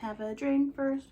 Have a drink first.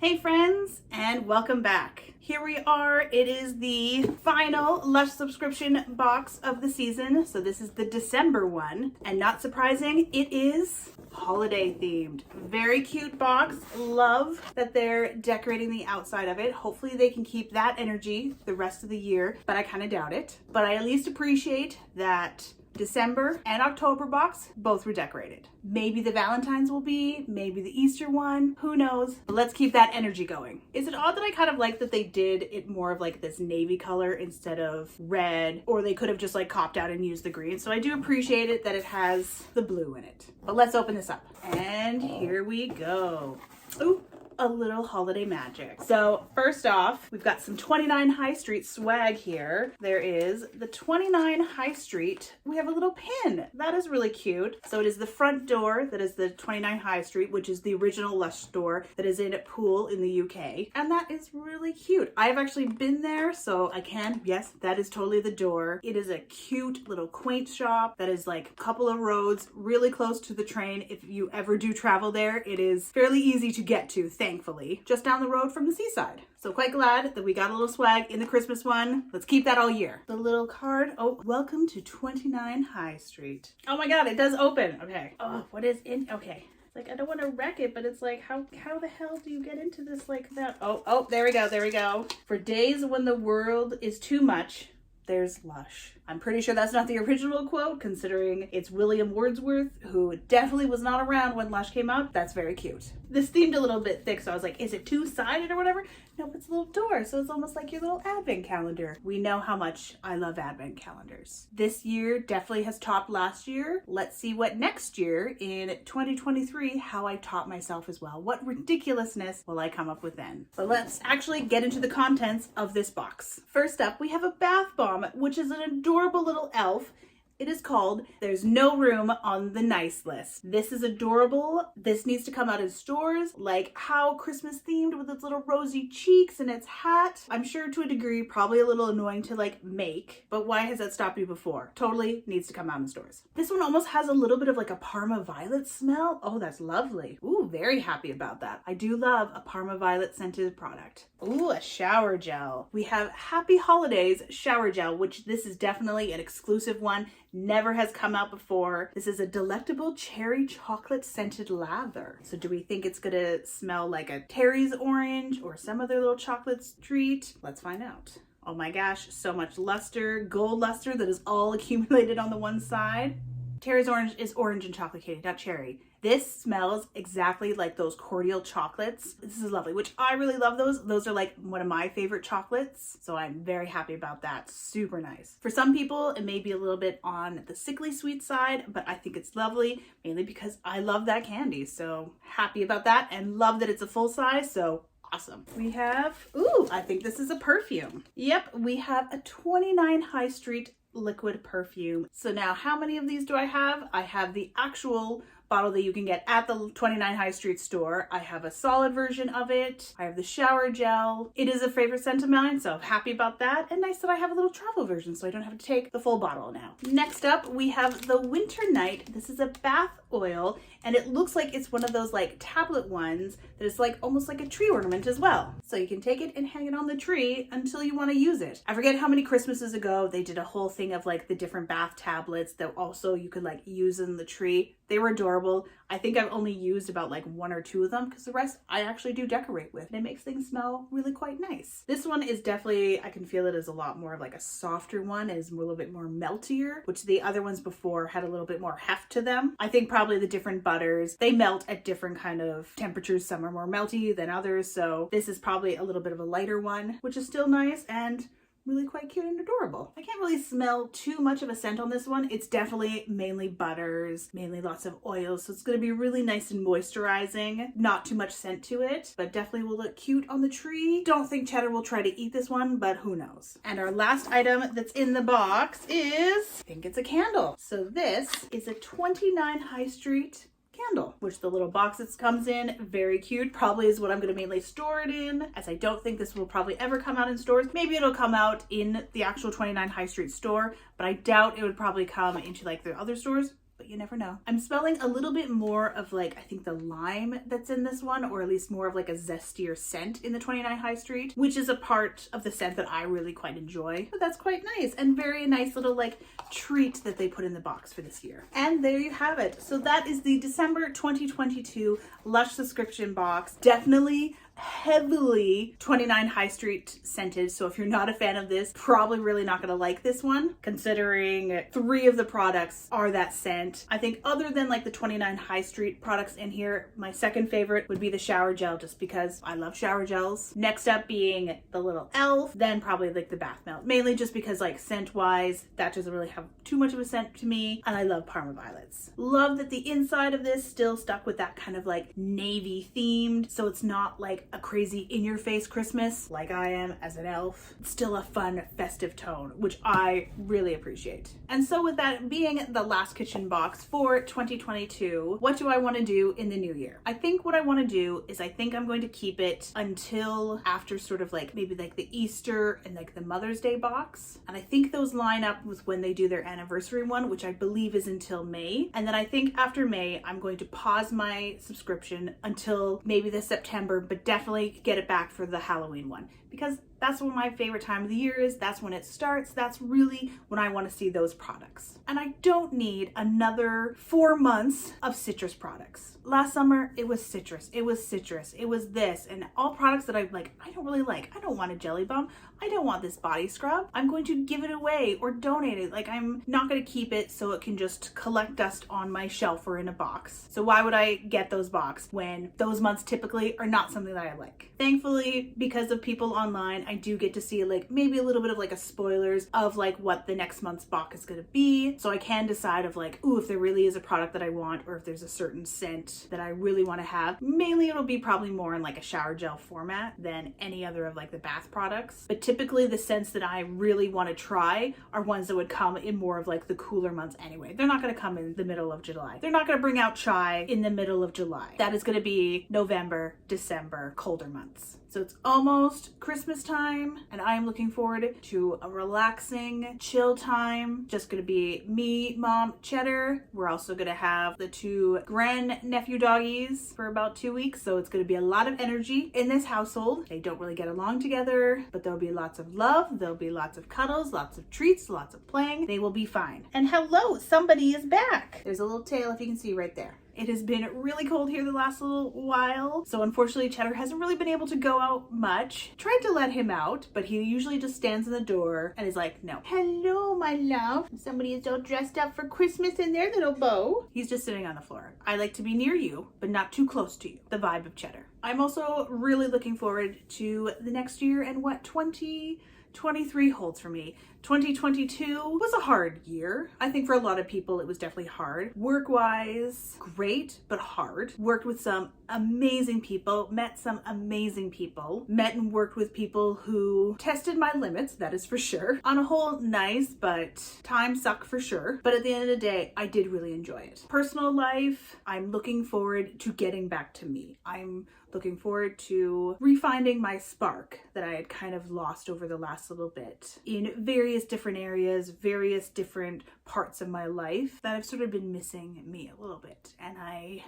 Hey friends, and welcome back. Here we are. It is the final Lush subscription box of the season. So this is the December one, and not surprising, it is holiday themed. Very cute box. Love that they're decorating the outside of it. Hopefully they can keep that energy the rest of the year, but I kind of doubt it. But I at least appreciate that December and October box both were decorated. Maybe the Valentine's will be, maybe the Easter one, who knows? But let's keep that energy going. Is it odd that I kind of like that they did it more of like this navy color instead of red, or they could have just like copped out and used the green? So I do appreciate it that it has the blue in it. But let's open this up. And here we go. Ooh. A little holiday magic. So first off, we've got some 29 High Street swag here. There is the 29 High Street. We have a little pin. That is really cute. So it is the front door that is the 29 High Street, which is the original Lush store that is in Poole in the UK. And that is really cute. I've actually been there, so I can, yes, that is totally the door. It is a cute little quaint shop that is like a couple of roads really close to the train. If you ever do travel there, it is fairly easy to get to, thankfully, just down the road from the seaside. So quite glad that we got a little swag in the Christmas one. Let's keep that all year. The little card. Oh, welcome to 29 High Street. Oh my God, it does open. Okay. Oh, what is in? Okay. Like, I don't want to wreck it, but it's like, how the hell do you get into this like that? Oh, there we go. There we go. For days when the world is too much, there's Lush. I'm pretty sure that's not the original quote, considering it's William Wordsworth, who definitely was not around when Lush came out. That's very cute. This themed a little bit thick, so I was like, is it two-sided or whatever? No, it's a little door, so it's almost like your little advent calendar. We know how much I love advent calendars. This year definitely has topped last year. Let's see what next year, in 2023, how I top myself as well. What ridiculousness will I come up with then? But let's actually get into the contents of this box. First up, we have a bath bomb, which is an adorable little elf. It is called There's No Room on the Nice List. This is adorable. This needs to come out in stores, like how Christmas themed with its little rosy cheeks and its hat. I'm sure to a degree, probably a little annoying to like make, but why has that stopped you before? Totally needs to come out in stores. This one almost has a little bit of like a Parma violet smell. Oh, that's lovely. Ooh, very happy about that. I do love a Parma violet scented product. Ooh, a shower gel. We have Happy Holidays shower gel, which this is definitely an exclusive one. Never has come out before. This is a delectable cherry chocolate scented lather. So do we think it's gonna smell like a Terry's orange or some other little chocolate treat? Let's find out. Oh my gosh, so much luster, gold luster that is all accumulated on the one side. Terry's orange is orange and chocolate candy, not cherry. This smells exactly like those cordial chocolates. This is lovely, which I really love those. Those are like one of my favorite chocolates. So I'm very happy about that. Super nice. For some people, it may be a little bit on the sickly sweet side, but I think it's lovely, mainly because I love that candy. So happy about that and love that it's a full size. So awesome. We have, ooh, I think this is a perfume. Yep, we have a 29 High Street liquid perfume. So now how many of these do I have? I have the actual bottle that you can get at the 29 High Street store. I have a solid version of it. I have the shower gel. It is a favorite scent of mine, so I'm happy about that. And nice that I have a little travel version so I don't have to take the full bottle now. Next up, we have the Winter Night. This is a bath oil, and it looks like it's one of those like tablet ones that is like almost like a tree ornament as well. So you can take it and hang it on the tree until you want to use it. I forget how many Christmases ago they did a whole thing of like the different bath tablets that also you could like use in the tree. They were adorable. I think I've only used about like one or two of them because the rest I actually do decorate with, and it makes things smell really quite nice. This one is definitely, I can feel it as a lot more of like a softer one. It is a little bit more meltier, which the other ones before had a little bit more heft to them. I think probably the different butters, they melt at different kind of temperatures. Some are more melty than others. So this is probably a little bit of a lighter one, which is still nice and really quite cute and adorable. I can't really smell too much of a scent on this one. It's definitely mainly butters, mainly lots of oils. So it's going to be really nice and moisturizing. Not too much scent to it, but definitely will look cute on the tree. Don't think Cheddar will try to eat this one, but who knows. And our last item that's in the box is, I think it's a candle. So this is a 29 High Street candle, which the little box it comes in, very cute. Probably is what I'm going to mainly store it in, as I don't think this will probably ever come out in stores. Maybe it'll come out in the actual 29 High Street store, but I doubt it would probably come into like the other stores. but you never know. I'm smelling a little bit more of like, I think the lime that's in this one, or at least more of like a zestier scent in the 29 High Street, which is a part of the scent that I really quite enjoy. But that's quite nice, and very nice little like treat that they put in the box for this year. And there you have it. So that is the December 2022 Lush subscription box. Definitely heavily 29 High Street scented, so if you're not a fan of this, probably really not going to like this one, considering 3 of the products are that scent. I think other than like the 29 High Street products in here, my second favorite would be the shower gel, just because I love shower gels. Next up being the little elf, then probably like the bath melt, mainly just because like scent wise that doesn't really have too much of a scent to me, and I love Parma Violets. Love that the inside of this still stuck with that kind of like navy themed, so it's not like a crazy in-your-face Christmas like I am as an elf. It's still a fun festive tone, which I really appreciate. And so with that being the last kitchen box for 2022, what do I want to do in the new year? I think what I want to do is I think I'm going to keep it until after sort of like maybe like the Easter and like the Mother's Day box, and I think those line up with when they do their anniversary one, which I believe is until May. And then I think after May I'm going to pause my subscription until maybe the September, but definitely get it back for the Halloween one, because that's when my favorite time of the year is. That's when it starts. That's really when I want to see those products. And I don't need another 4 months of citrus products. Last summer, it was citrus. It was citrus. It was this, and all products that I like, I don't really like. I don't want a jelly bomb. I don't want this body scrub. I'm going to give it away or donate it. Like, I'm not going to keep it so it can just collect dust on my shelf or in a box. So why would I get those boxes when those months typically are not something that I like? Thankfully, because of people online, I do get to see like maybe a little bit of like a spoilers of like what the next month's box is going to be. So I can decide of like, ooh, if there really is a product that I want, or if there's a certain scent that I really want to have. Mainly it'll be probably more in like a shower gel format than any other of like the bath products. But typically the scents that I really want to try are ones that would come in more of like the cooler months anyway. They're not going to come in the middle of July. They're not going to bring out chai in the middle of July. That is going to be November, December, colder months. So it's almost Christmas time, and I am looking forward to a relaxing, chill time. Just gonna be me, mom, Cheddar. We're also gonna have the 2 grandnephew doggies for about 2 weeks, so it's gonna be a lot of energy in this household. They don't really get along together, but there'll be lots of love, there'll be lots of cuddles, lots of treats, lots of playing. They will be fine. And hello, somebody is back. There's a little tail if you can see right there. It has been really cold here the last little while, so unfortunately Cheddar hasn't really been able to go out much. Tried to let him out, but he usually just stands in the door and is like, no. Hello, my love. Somebody is all dressed up for Christmas in their little bow. He's just sitting on the floor. I like to be near you, but not too close to you. The vibe of Cheddar. I'm also really looking forward to the next year and what 2023 holds for me. 2022 was a hard year. I think for a lot of people it was definitely hard. Work-wise, great, but hard. Worked with some amazing people, met some amazing people, met and worked with people who tested my limits, that is for sure. On a whole, nice, but time sucked for sure. But at the end of the day, I did really enjoy it. Personal life, I'm looking forward to getting back to me. I'm looking forward to refinding my spark that I had kind of lost over the last little bit in various different areas, various different parts of my life that have sort of been missing me a little bit. And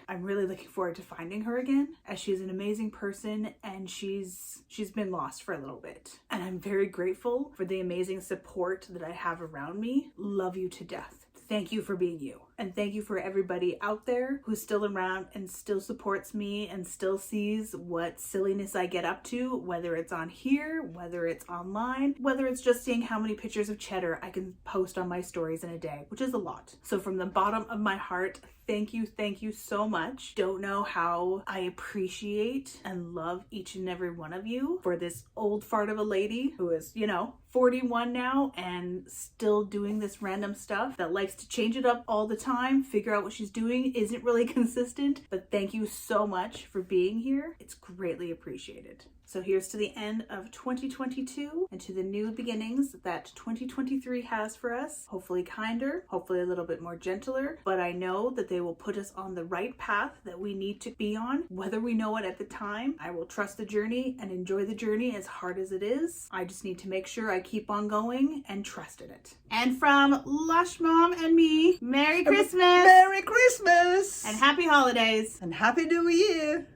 I'm really looking forward to finding her again, as she's an amazing person and she's been lost for a little bit. And I'm very grateful for the amazing support that I have around me. Love you to death. Thank you for being you. And thank you for everybody out there who's still around and still supports me and still sees what silliness I get up to, whether it's on here, whether it's online, whether it's just seeing how many pictures of Cheddar I can post on my stories in a day, which is a lot. So from the bottom of my heart, thank you so much. Don't know how I appreciate and love each and every one of you for this old fart of a lady who is, 41 now and still doing this random stuff, that likes to change it up all the time, figure out what she's doing, isn't really consistent. But thank you so much for being here. It's greatly appreciated. So here's to the end of 2022 and to the new beginnings that 2023 has for us. Hopefully kinder, hopefully a little bit more gentler, but I know that they will put us on the right path that we need to be on, whether we know it at the time. I will trust the journey and enjoy the journey as hard as it is. I just need to make sure I keep on going and trust in it. And from Lush Mom and me, Merry Christmas! Merry Christmas! And Happy Holidays! And Happy New Year!